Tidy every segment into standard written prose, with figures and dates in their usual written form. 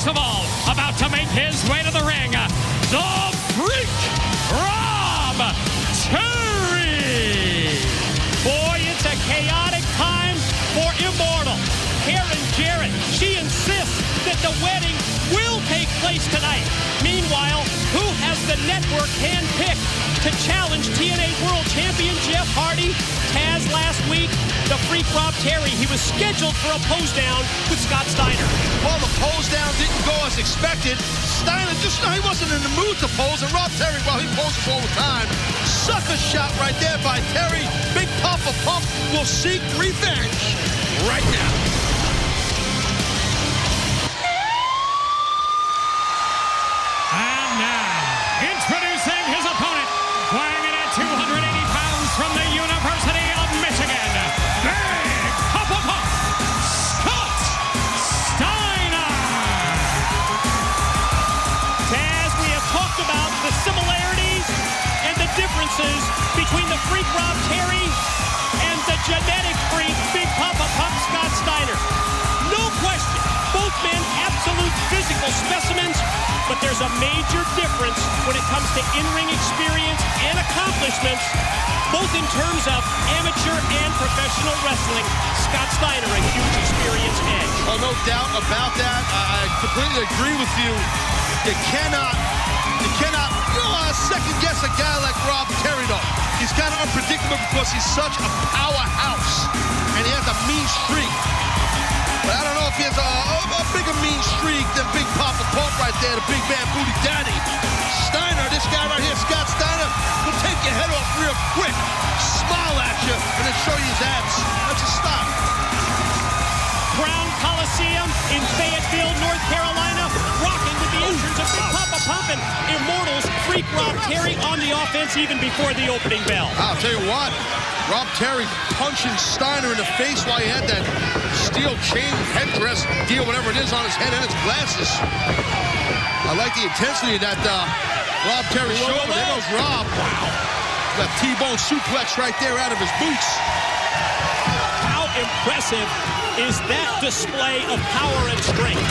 first of all, about to make his way to the ring, the Freak, Rob Terry. Boy, it's a chaotic time for Immortal. Karen Jarrett, she insists that the wedding will take place tonight. Meanwhile, who has the network handpicked to challenge TNA World Champion Jeff Hardy? Taz last week, the Freak Rob Terry. He was scheduled for a pose down with Scott Steiner. Well, the pose down didn't go as expected. Steiner he wasn't in the mood to pose, and Rob Terry, well, he poses all the time. Sucker shot right there by Terry. Big Papa Pump will seek revenge right now. And now, introducing his opponent, weighing in at 280 pounds from the University of Michigan, Big Papa Pump, Scott Steiner. Taz, we have talked about the similarities and the differences between the Freak Rob Terry and the genetic freak Big Papa Pump Scott Steiner. No question, both men absolute physical specimens, but there's a major difference when it comes to in-ring experience and accomplishments, both in terms of amateur and professional wrestling. Scott Steiner, a huge experience edge. Oh, no doubt about that. I completely agree with you. You cannot second guess a guy like Rob Terry, though. He's kind of unpredictable because he's such a powerhouse, and he has a mean streak. But I don't know if he has a bigger mean streak than Big Papa Pump right there, the big man Booty Daddy. Steiner, this guy right here, Scott Steiner, will take your head off real quick, smile at you, and then show you his abs. That's a stop. Crown Coliseum in Fayetteville, North Carolina, rocking with the entrance of Big Papa Pump and Immortals Freak Rob Terry on the offense even before the opening bell. I'll tell you what, Rob Terry punching Steiner in the face while he had that steel chain headdress deal, whatever it is, on his head and his glasses. I like the intensity that Rob Terry showed. There goes Rob. Wow. Got T-bone suplex right there out of his boots. How impressive is that display of power and strength?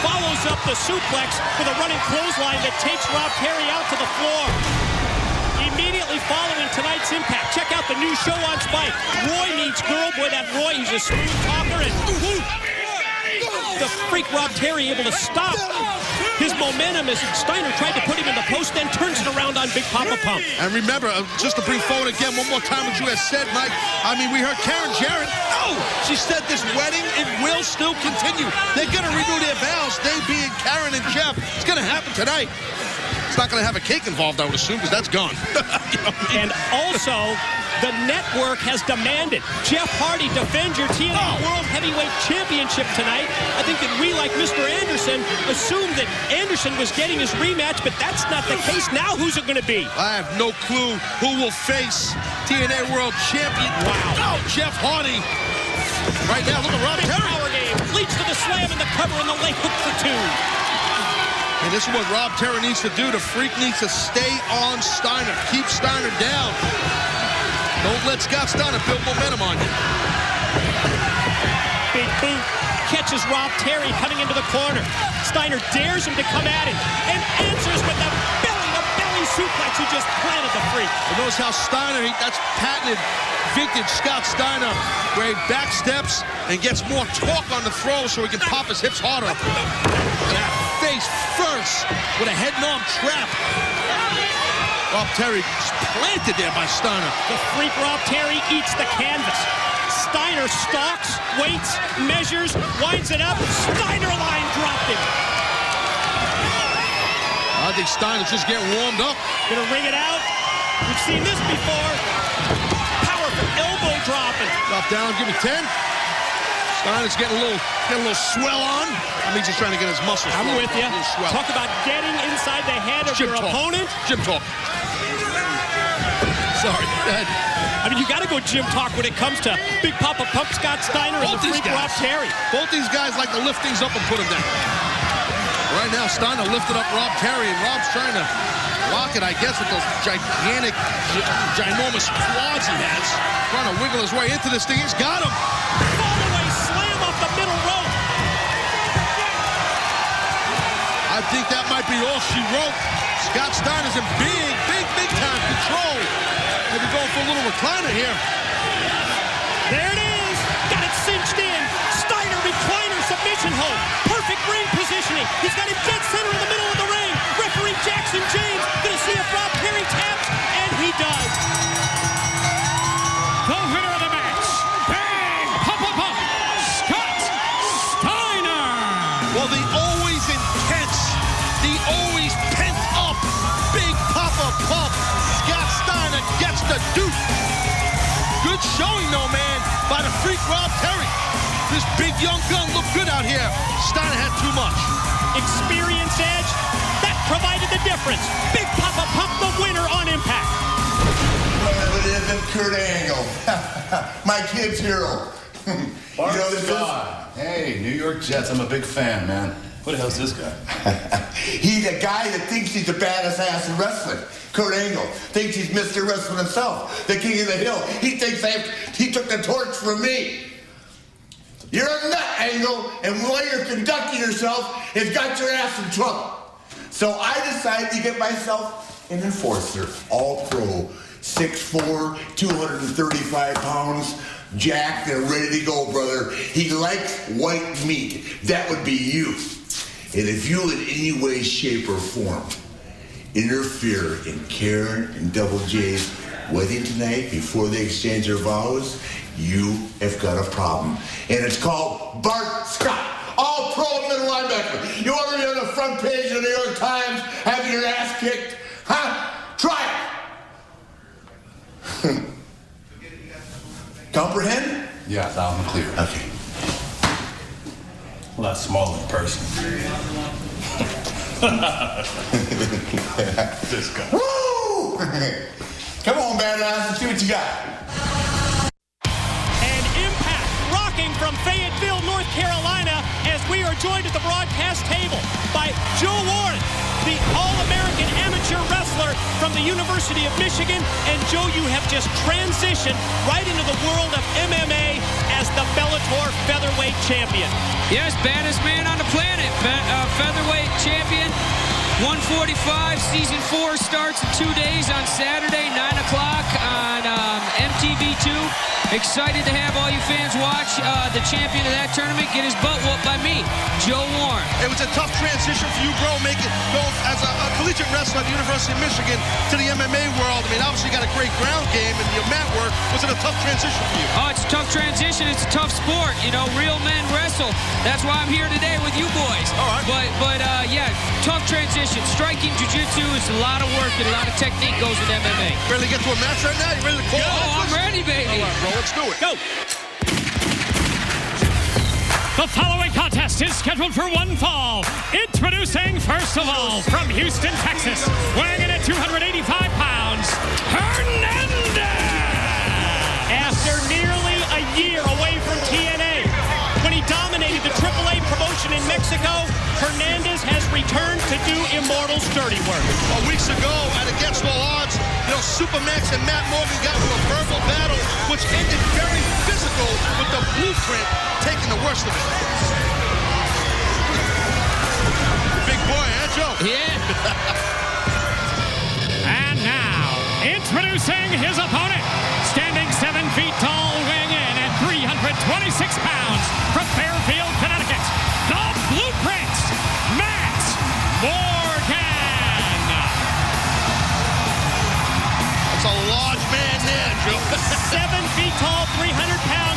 Follows up the suplex with a running clothesline that takes Rob Terry out to the floor. Immediately following tonight's Impact, check out the new show on Spike. Roy meets Girl. Boy, that Roy, he's a smooth talker. And the Freak Rob Terry able to stop his momentum as Steiner tried to put him in the post, then turns it around on Big Papa Pump. And remember, just to bring forward again one more time what you had said, Mike, I mean, we heard Karen Jarrett. No! She said this wedding, it will still continue. They're going to renew their vows, they being Karen and Jeff. It's going to happen tonight. It's not going to have a cake involved, I would assume, because that's gone. You know what I mean? And also, the network has demanded Jeff Hardy defend your TNA World Heavyweight Championship tonight. I think that we, like Mr. Anderson, assumed that Anderson was getting his rematch, but that's not the case. Now who's it going to be? I have no clue who will face TNA World Champion. Wow. Oh, Jeff Hardy. Right now, look at Rob Terry. Power game leads to the slam and the cover and the leg hook for two. And this is what Rob Terry needs to do. The Freak needs to stay on Steiner. Keep Steiner down. Don't let Scott Steiner build momentum on you. Big boot catches Rob Terry coming into the corner. Steiner dares him to come at him and answers with the belly-to-belly suplex. He just planted the Freak. And notice how Steiner, that's patented vintage Scott Steiner, where he backsteps and gets more torque on the throw so he can pop his hips harder. And that face first with a head and arm trap. Rob Terry planted there by Steiner. The Freak Rob Terry eats the canvas. Steiner stalks, waits, measures, winds it up. Steiner line dropped him. I think Steiner's just getting warmed up. Gonna ring it out. We've seen this before. Powerful elbow dropping. Drop down, give me 10. Steiner's getting a little swell on. I mean, he's trying to get his muscles. I'm with you. Talk about getting inside the head of your opponent. Gym talk. Sorry, go ahead. I mean, you got to go gym talk when it comes to Big Papa Pump Scott Steiner and the Freak Rob Terry. Both these guys like to lift things up and put them down. Right now, Steiner lifted up Rob Terry, and Rob's trying to lock it, I guess, with those gigantic, ginormous quads he has. Trying to wiggle his way into this thing. He's got him. Fall away slam off the middle rope. think that might be all she wrote. Scott Steiner's in big time control. Maybe going for a little recliner here. There it is. Got it cinched in. Steiner recliner submission hold. Perfect ring positioning. He's got him dead center in the middle of the ring. Referee Jackson James gonna see if Rob Perry taps, and he does. The winner of the match, Bang Pop, Scott Steiner. Well, the always intense, the always pent up, Big Papa Pump, Scott Steiner gets the Duke. Good showing, though, man, by the freak Rob Terry. This big young gun looked good out here. Steiner had too much. Experience edge, that provided the difference. Big Papa Pump, the winner on Impact. Whatever it isn't Kurt Angle. My kid's hero. You know this is? Hey, New York Jets. I'm a big fan, man. Who the hell's this guy? He's a guy that thinks he's the baddest ass in wrestling. Kurt Angle thinks he's Mr. Wrestling himself, the king of the hill. He thinks he took the torch from me. You're a nut, Angle, and the way you're conducting yourself has got your ass in trouble. So I decided to get myself an enforcer, all pro, 6'4", 235 pounds, jacked and ready to go, brother. He likes white meat. That would be you. And if you in any way, shape, or form interfere in Karen and Double J's wedding tonight before they exchange their vows, you have got a problem. And it's called Bart Scott, all pro middle linebacker. You want to be on the front page of the New York Times having your ass kicked? Huh? Try it. Comprehend? Yeah, loud and clear. Okay. A lot smaller in person. This guy. Woo! Come on, badass. Let's see what you got. And Impact rocking from Fayetteville, North Carolina, as we are joined at the broadcast table by Joe Warren, the All-American amateur wrestler from the University of Michigan. And Joe, you have just transitioned right into the world of MMA as the Bellator featherweight champion. Yes, baddest man on the planet. Featherweight champion. 145, season 4 starts in 2 days on Saturday, 9 o'clock on MTV2. Excited to have all you fans watch the champion of that tournament get his butt whooped by me, Joe Warren. It was a tough transition for you, bro, go as a collegiate wrestler at the University of Michigan to the MMA world. I mean, obviously you got a great ground game and your mat work. Was it a tough transition for you? Oh, it's a tough transition. It's a tough sport. You know, real men wrestle. That's why I'm here today with you boys. All right. But yeah, tough transition. Striking jiu-jitsu is a lot of work and a lot of technique goes with MMA. Ready to get to a match right now? You ready to call? Oh, I'm ready, baby. All right, bro, let's do it. Go. The following contest is scheduled for one fall. Introducing, first of all, from Houston, Texas, weighing in at 285 pounds, Hernandez! After nearly a year away from TNA, when he dominated the AAA promotion in Mexico, Hernandez has returned to do Immortal's dirty work. Well, weeks ago, at Against All Odds, Supermax and Matt Morgan got into a verbal battle, which ended very physical, with the Blueprint taking the worst of it. Big boy, huh, Joe? Yeah. And now, introducing his opponent, standing 7 feet tall, weighing in at 326 pounds, from Fairfield, Connecticut, the Blueprint, Matt Morgan. That's a large man there, Joe. 7 feet tall, 300 pounds.